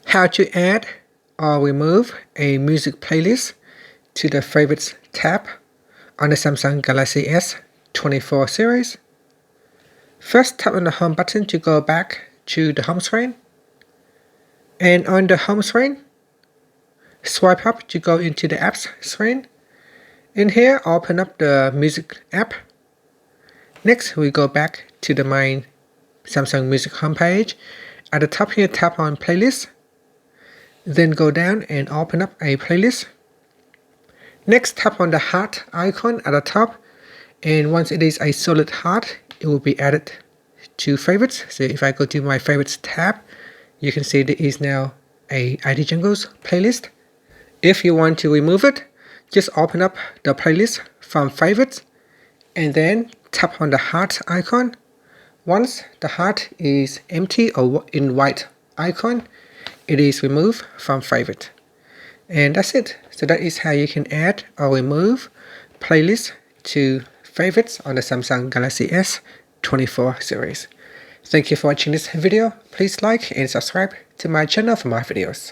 How to add or remove a music playlist to the Favorites tab on the Samsung Galaxy S24 series. First, tap on the Home button to go back to the home screen. And on the home screen, swipe up to go into the apps screen. In here, open up the music app. Next, we go back to the main Samsung Music homepage. At the top here, tap on Playlist. Then go down and open up a playlist. Next, tap on the heart icon at the top. And once it is a solid heart, it will be added to favorites. So if I go to my favorites tab, you can see there is now a IT Jungles playlist. If you want to remove it, just open up the playlist from favorites and then tap on the heart icon. Once the heart is empty or in white icon, it is removed from favorite. And that's it. So that is how you can add or remove playlists to favorites on the Samsung Galaxy S24 series. Thank you for watching this video. Please like and subscribe to my channel for more videos.